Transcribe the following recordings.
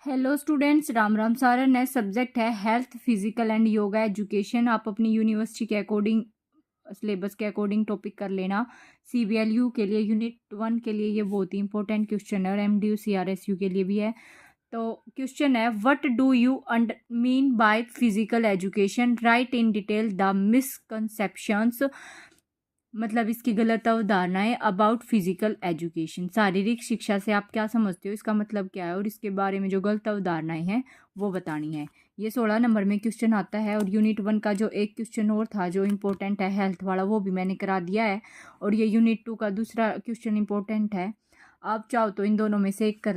Hello students, Ram Ram. सारा नया subject है health, physical and yoga education. आप अपनी यूनिवर्सिटी के अकॉर्डिंग, सिलेबस के अकॉर्डिंग टॉपिक कर लेना। CBLU के लिए यूनिट 1 के लिए ये बहुत ही इंपॉर्टेंट क्वेश्चन है और MDU CRSU के लिए भी है। तो क्वेश्चन है, what do you mean by physical education, right in detail the misconceptions. मतलब इसकी गलत अवधारणाएं अबाउट फिजिकल एजुकेशन। शारीरिक शिक्षा से आप क्या समझते हो, इसका मतलब क्या है, और इसके बारे में जो गलत अवधारणाएं हैं वो बतानी है। ये 16 नंबर में क्वेश्चन आता है। और यूनिट 1 का जो एक क्वेश्चन और था जो इम्पोर्टेंट है हेल्थ वाला, वो भी मैंने करा दिया है। और ये यूनिट 2 का दूसरा क्वेश्चन इम्पोर्टेंट है। आप चाहो तो इन दोनों में से एक कर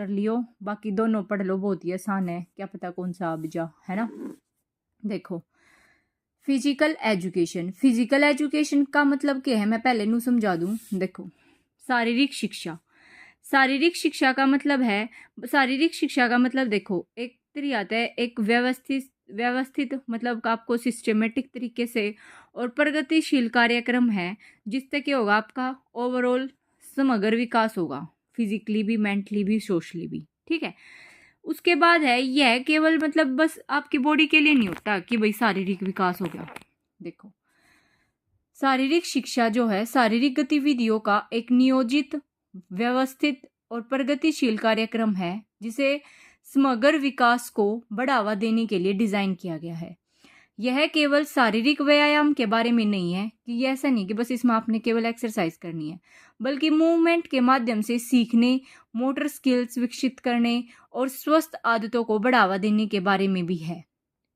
लियो, बाकी दोनों पढ़ लो, बहुत ही आसान है, क्या पता कौन सा अब जा, है ना। देखो, फिजिकल एजुकेशन का मतलब क्या है, मैं पहले नू समझा दूं। देखो, शारीरिक शिक्षा, शारीरिक शिक्षा का मतलब देखो, एक तरीका आता है, एक व्यवस्थित मतलब आपको सिस्टमेटिक तरीके से और प्रगतिशील कार्यक्रम है जिससे क्या होगा, आपका ओवरऑल समग्र विकास होगा, फिजिकली भी, मेंटली भी, सोशली भी। ठीक है। उसके बाद है, यह केवल मतलब बस आपकी बॉडी के लिए नहीं होता कि भाई शारीरिक विकास हो गया। देखो, शारीरिक शिक्षा जो है शारीरिक गतिविधियों का एक नियोजित, व्यवस्थित और प्रगतिशील कार्यक्रम है जिसे समग्र विकास को बढ़ावा देने के लिए डिजाइन किया गया है। यह केवल शारीरिक व्यायाम के बारे में नहीं है कि ये ऐसा नहीं कि बस इसमें आपने केवल एक्सरसाइज करनी है, बल्कि मूवमेंट के माध्यम से सीखने, मोटर स्किल्स विकसित करने और स्वस्थ आदतों को बढ़ावा देने के बारे में भी है।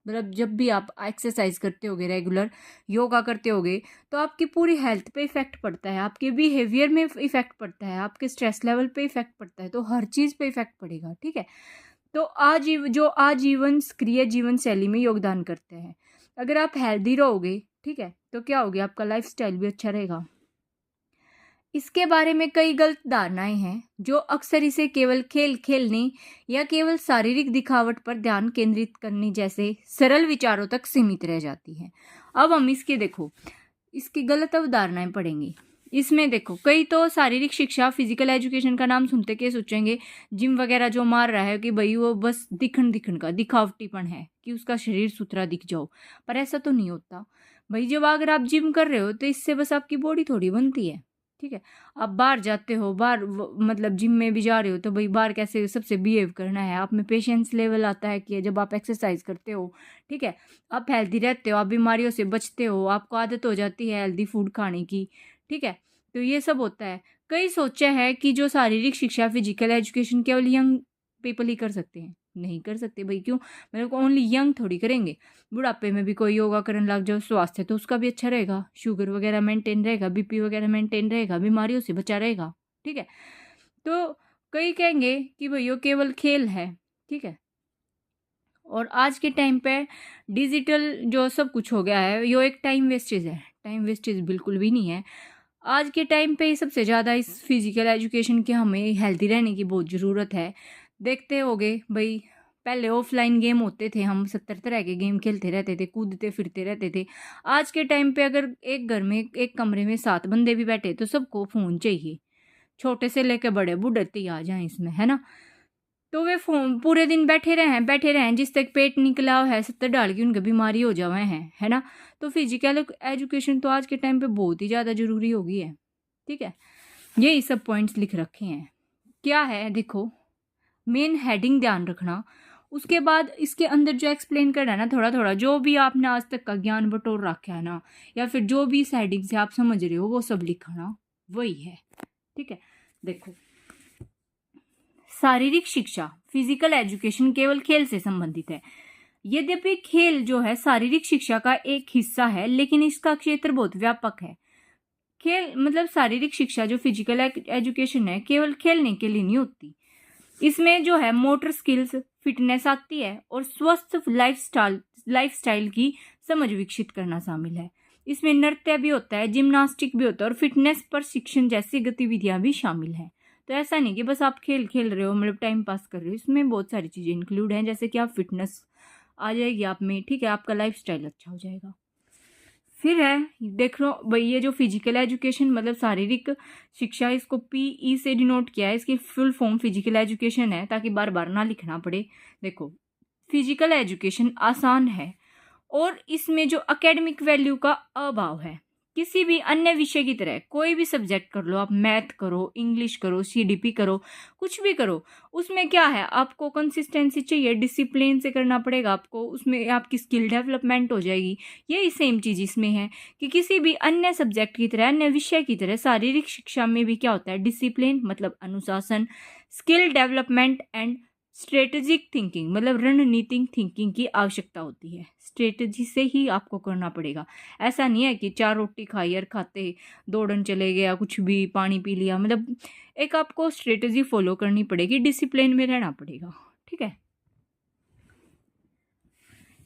मतलब जब भी आप एक्सरसाइज करते होगे, रेगुलर योगा करते होगे, तो आपकी पूरी हेल्थ पे इफेक्ट पड़ता है, आपके बिहेवियर में इफेक्ट पड़ता है, आपके स्ट्रेस लेवल पे इफेक्ट पड़ता है, तो हर चीज़ पे इफेक्ट पड़ेगा। ठीक है। तो आजीवन सक्रिय जीवन शैली में योगदान करते हैं। अगर आप हेल्दी रहोगे, ठीक है, तो क्या होगी, आपका लाइफ स्टाइल भी अच्छा रहेगा। इसके बारे में कई गलत धारणाएं हैं जो अक्सर इसे केवल खेल खेलने या केवल शारीरिक दिखावट पर ध्यान केंद्रित करने जैसे सरल विचारों तक सीमित रह जाती है। अब हम इसकी गलत अवधारणाएं पढ़ेंगे। इसमें देखो, कई तो शारीरिक शिक्षा, फिजिकल एजुकेशन का नाम सुनते के सोचेंगे जिम वगैरह जो मार रहा है कि भाई वो बस दिखन का दिखावटीपन है कि उसका शरीर सुथरा दिख जाओ, पर ऐसा तो नहीं होता भाई। जब अगर आप जिम कर रहे हो तो इससे बस आपकी बॉडी थोड़ी बनती है। ठीक है। आप बाहर जाते हो, मतलब जिम में भी जा रहे हो, तो भाई बाहर कैसे सबसे बिहेव करना है, आप में पेशेंस लेवल आता है कि जब आप एक्सरसाइज करते हो, ठीक है, आप हेल्दी रहते हो, आप बीमारियों से बचते हो, आपको आदत हो जाती है हेल्दी फूड खाने की। ठीक है। तो ये सब होता है। कई सोचे हैं कि जो शारीरिक शिक्षा, फिजिकल एजुकेशन केवल यंग पीपल ही कर सकते हैं। नहीं कर सकते भाई, क्यों, मतलब ओनली यंग थोड़ी करेंगे। बुढ़ापे में भी कोई योगा करने लग जाओ, स्वास्थ्य तो उसका भी अच्छा रहेगा, शुगर वगैरह मेंटेन रहेगा, BP वगैरह मेंटेन रहेगा, बीमारियों से बचा रहेगा। ठीक है। तो कई कहेंगे कि भाई ये केवल खेल है। ठीक है। और आज के टाइम पे डिजिटल जो सब कुछ हो गया है, यो एक टाइम वेस्टेज है। टाइम वेस्टेज बिल्कुल भी नहीं है। आज के टाइम पे सबसे ज़्यादा इस फिजिकल एजुकेशन के हमें हेल्दी रहने की बहुत ज़रूरत है। देखते होगे भाई, पहले ऑफलाइन गेम होते थे, हम 70 तरह के गेम खेलते रहते थे, कूदते फिरते रहते थे। आज के टाइम पे अगर एक घर में, एक कमरे में 7 बंदे भी बैठे तो सबको फ़ोन चाहिए, छोटे से लेके बड़े बूढ़े तक आ जाएं इसमें, है ना। तो वे फोन पूरे दिन बैठे रहें जिस तक पेट निकला है 70 डाल की उनकी बीमारी हो जावे हैं, है ना। तो फिजिकल एजुकेशन तो आज के टाइम पे बहुत ही ज़्यादा ज़रूरी हो गई है। ठीक है। यही सब पॉइंट्स लिख रखे हैं। क्या है, देखो, मेन हेडिंग ध्यान रखना। उसके बाद इसके अंदर जो एक्सप्लेन करना है ना, थोड़ा थोड़ा जो भी आपने आज तक का ज्ञान बटोर रखा है ना, या फिर जो भी इस हेडिंग से आप समझ रहे हो वो सब लिखना, वही है। ठीक है। देखो, शारीरिक शिक्षा, फिजिकल एजुकेशन केवल खेल से संबंधित है। यद्यपि खेल जो है शारीरिक शिक्षा का एक हिस्सा है, लेकिन इसका क्षेत्र बहुत व्यापक है। खेल मतलब शारीरिक शिक्षा जो फिजिकल एजुकेशन है, केवल खेलने के लिए नहीं होती। इसमें जो है मोटर स्किल्स, फिटनेस आती है और स्वस्थ लाइफस्टाइल की समझ विकसित करना शामिल है। इसमें नृत्य भी होता है, जिम्नास्टिक भी होता है और फिटनेस प्रशिक्षण जैसी गतिविधियां भी शामिल हैं। तो ऐसा नहीं कि बस आप खेल खेल रहे हो, मतलब टाइम पास कर रहे हो, इसमें बहुत सारी चीज़ें इंक्लूड हैं, जैसे कि आप फिटनेस आ जाएगी आप में, ठीक है, आपका लाइफस्टाइल अच्छा हो जाएगा। फिर है, देख लो भाई, ये जो फिजिकल एजुकेशन मतलब शारीरिक शिक्षा, इसको पीई से डिनोट किया है। इसकी फुल फॉर्म फिजिकल एजुकेशन है, ताकि बार बार ना लिखना पड़े। देखो, फिजिकल एजुकेशन आसान है और इसमें जो एकेडमिक वैल्यू का अभाव है। किसी भी अन्य विषय की तरह कोई भी सब्जेक्ट कर लो, आप मैथ करो, इंग्लिश करो, सीडीपी करो, कुछ भी करो, उसमें क्या है, आपको कंसिस्टेंसी चाहिए, डिसिप्लिन से करना पड़ेगा आपको, उसमें आपकी स्किल डेवलपमेंट हो जाएगी। यही सेम चीज़ इसमें है कि किसी भी अन्य सब्जेक्ट की तरह, अन्य विषय की तरह शारीरिक शिक्षा में भी क्या होता है, डिसिप्लिन मतलब अनुशासन, skill development and strategic thinking मतलब रणनीतिक थिंकिंग की आवश्यकता होती है। स्ट्रेटजी से ही आपको करना पड़ेगा। ऐसा नहीं है कि 4 रोटी खाई और खाते दौड़न चले गया, कुछ भी पानी पी लिया, मतलब एक आपको स्ट्रेटजी फॉलो करनी पड़ेगी, डिसिप्लिन में रहना पड़ेगा। ठीक है।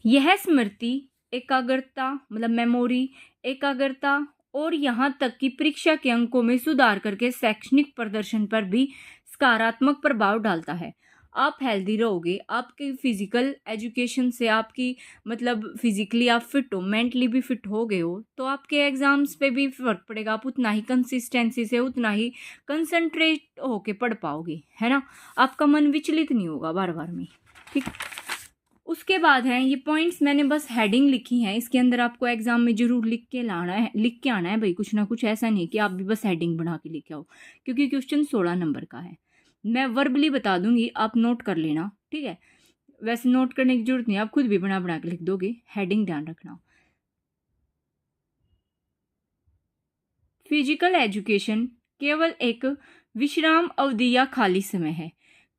यह स्मृति, एकाग्रता मतलब मेमोरी, एकाग्रता और यहाँ तक कि परीक्षा के अंकों में सुधार करके शैक्षणिक प्रदर्शन पर भी सकारात्मक प्रभाव डालता है। आप हेल्दी रहोगे, आपके फिजिकल एजुकेशन से आपकी मतलब फिजिकली आप फिट हो, मेंटली भी फिट हो गए हो, तो आपके एग्जाम्स पे भी फर्क पड़ेगा। आप उतना ही कंसिस्टेंसी से, उतना ही कंसंट्रेट होके पढ़ पाओगे, है ना। आपका मन विचलित नहीं होगा बार बार में। ठीक। उसके बाद है, ये पॉइंट्स मैंने बस हेडिंग लिखी हैं, इसके अंदर आपको एग्जाम में जरूर लिख के लाना है, लिख के आना है भाई, कुछ ना कुछ। ऐसा नहीं कि आप भी बस हेडिंग बना के लिखे आओ, क्योंकि क्वेश्चन 16 नंबर का है। मैं वर्बली बता दूंगी, आप नोट कर लेना। ठीक है, वैसे नोट करने की जरूरत नहीं, आप खुद भी बना बना के लिख दोगे। हेडिंग ध्यान रखना। फिजिकल एजुकेशन केवल एक विश्राम अवधि या खाली समय है।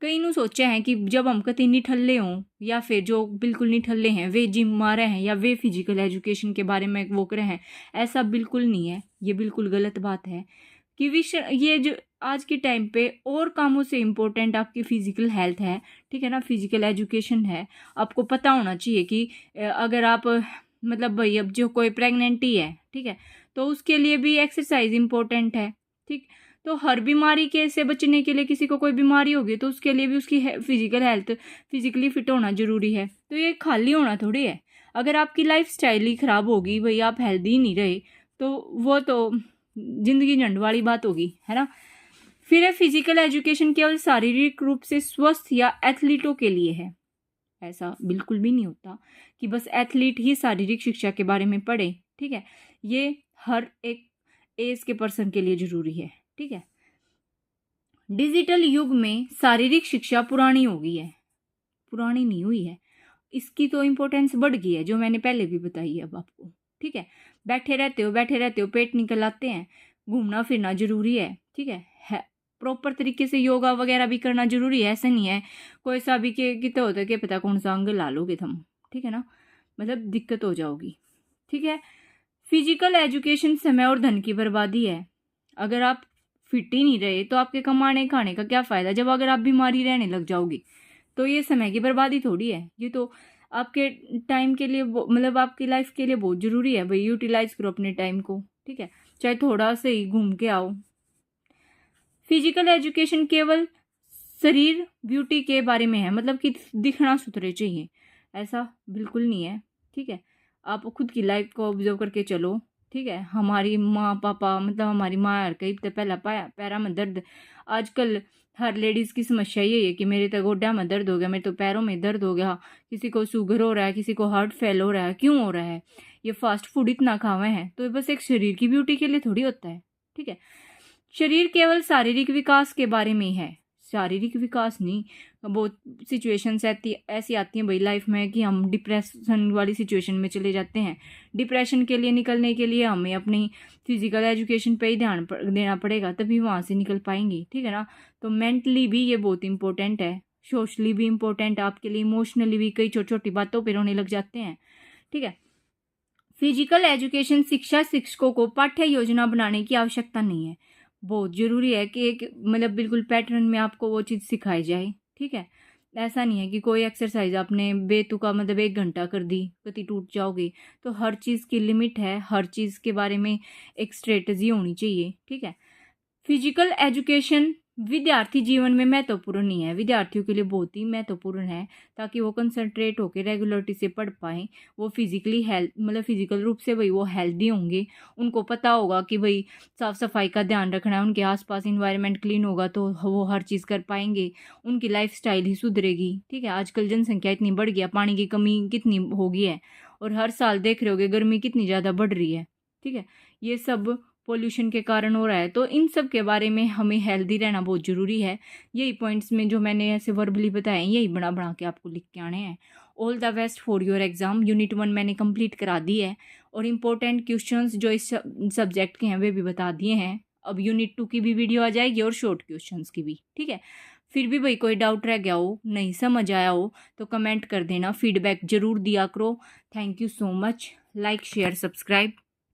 कई नु सोचा है कि जब हम कहीं निठल्ले हों, या फिर जो बिल्कुल निठल्ले हैं वे जिम मारे हैं, या वे फिजिकल एजुकेशन के बारे में वो करे हैं। ऐसा बिल्कुल नहीं है, ये बिल्कुल गलत बात है कि ये जो आज के टाइम पे और कामों से इम्पोर्टेंट आपकी फिजिकल हेल्थ है। ठीक है ना, फिजिकल एजुकेशन है। आपको पता होना चाहिए कि अगर आप मतलब भाई, अब जो कोई प्रेगनेंटी है, ठीक है, तो उसके लिए भी एक्सरसाइज इम्पोर्टेंट है। ठीक। तो हर बीमारी के से बचने के लिए, किसी को कोई बीमारी होगी तो उसके लिए भी उसकी फिजिकल हेल्थ, फिजिकली फिट होना जरूरी है। तो ये खाली होना थोड़ी है। अगर आपकी लाइफ स्टाइल ही खराब होगी भाई, आप हेल्दी नहीं रहे, तो वो तो जिंदगी झंड वाली बात होगी, है ना। फिर है, फिजिकल एजुकेशन केवल शारीरिक रूप से स्वस्थ या एथलीटों के लिए है। ऐसा बिल्कुल भी नहीं होता कि बस एथलीट ही शारीरिक शिक्षा के बारे में पढ़े। ठीक है, ये हर एक एज के पर्सन के लिए जरूरी है। ठीक है। डिजिटल युग में शारीरिक शिक्षा पुरानी हो गई है, पुरानी नहीं हुई है, इसकी तो इम्पोर्टेंस बढ़ गई है, जो मैंने पहले भी बताई है अब आपको। ठीक है, बैठे रहते हो, पेट निकल आते हैं, घूमना फिरना जरूरी है। ठीक है, प्रॉपर तरीके से योगा वगैरह भी करना जरूरी है। ऐसा नहीं है कोई सा भी के कितना होता है कि पता कौन सा अंग ला लोगे तुम। ठीक है ना, मतलब दिक्कत हो जाओगी। ठीक है। फिजिकल एजुकेशन समय और धन की बर्बादी है। अगर आप फिट ही नहीं रहे तो आपके कमाने खाने का क्या फ़ायदा, जब अगर आप बीमारी रहने लग जाओगी तो ये समय की बर्बादी थोड़ी है। ये तो आपके टाइम के लिए मतलब आपकी लाइफ के लिए बहुत ज़रूरी है भाई। यूटिलाइज करो अपने टाइम को। ठीक है, चाहे थोड़ा सा ही घूम के आओ। फिजिकल एजुकेशन केवल शरीर ब्यूटी के बारे में है, मतलब कि दिखना सुथरे चाहिए, ऐसा बिल्कुल नहीं है। ठीक है, आप खुद की लाइफ को ऑब्जर्व करके चलो। ठीक है, हमारी माँ पापा मतलब हमारी माँ यार कई तो पहला पाया पैरा में दर्द। आजकल हर लेडीज़ की समस्या ये है कि मेरे तो गोड्डा में दर्द हो गया, मेरे तो पैरों में दर्द हो गया, किसी को शुगर हो रहा है, किसी को हार्ट फेल हो रहा है। क्यों हो रहा है? ये फास्ट फूड इतना खावे हैं, तो ये बस एक शरीर की ब्यूटी के लिए थोड़ी होता है। ठीक है, शरीर केवल शारीरिक विकास के बारे में है, शारीरिक विकास नहीं। बहुत सिचुएशंस ऐसी आती हैं भाई लाइफ में कि हम डिप्रेशन वाली सिचुएशन में चले जाते हैं। डिप्रेशन के लिए निकलने के लिए हमें अपनी फिजिकल एजुकेशन पे ही ध्यान देना पड़ेगा, तभी वहाँ से निकल पाएंगे। ठीक है ना, तो मेंटली भी ये बहुत इंपॉर्टेंट है, सोशली भी इम्पोर्टेंट आपके लिए, इमोशनली भी। कई छोटी छोटी बातों पर रोने लग जाते हैं। ठीक है, फिजिकल एजुकेशन शिक्षकों को पाठ्य योजना बनाने की आवश्यकता नहीं है। बहुत ज़रूरी है कि एक मतलब बिल्कुल पैटर्न में आपको वो चीज़ सिखाई जाए। ठीक है, ऐसा नहीं है कि कोई एक्सरसाइज आपने बेतुका मतलब 1 घंटा कर दी, कति टूट जाओगे। तो हर चीज़ की लिमिट है, हर चीज़ के बारे में एक स्ट्रेटजी होनी चाहिए। ठीक है, फिजिकल एजुकेशन विद्यार्थी जीवन में महत्वपूर्ण नहीं है, विद्यार्थियों के लिए बहुत ही महत्वपूर्ण है, ताकि वो कंसंट्रेट होकर रेगुलरिटी से पढ़ पाएँ। वो फिजिकली हेल्थ मतलब फिजिकल रूप से भाई वो हेल्दी होंगे, उनको पता होगा कि भाई साफ सफाई का ध्यान रखना है, उनके आसपास इन्वायरमेंट क्लीन होगा तो वो हर चीज़ कर पाएंगे, उनकी लाइफस्टाइल ही सुधरेगी। ठीक है, आजकल जनसंख्या इतनी बढ़ गया, पानी की कमी कितनी हो गई है, और हर साल देख रहे होगे गर्मी कितनी ज़्यादा बढ़ रही है। ठीक है, ये सब पोल्यूशन के कारण हो रहा है, तो इन सब के बारे में हमें हेल्दी रहना बहुत ज़रूरी है। यही पॉइंट्स में जो मैंने ऐसे वर्बली बताए, यही बना बना के आपको लिख के आने हैं। All the best for your exam. Unit 1 मैंने कंप्लीट करा दी है, और इम्पोर्टेंट क्वेश्चंस जो इस सब्जेक्ट के हैं वे भी बता दिए हैं। अब यूनिट 2 की भी वीडियो आ जाएगी और शॉर्ट क्वेश्चंस की भी। ठीक है, फिर भी भाई कोई डाउट रह गया हो, नहीं समझ आया हो, तो कमेंट कर देना, फीडबैक ज़रूर दिया करो। Thank you so much. Like share subscribe.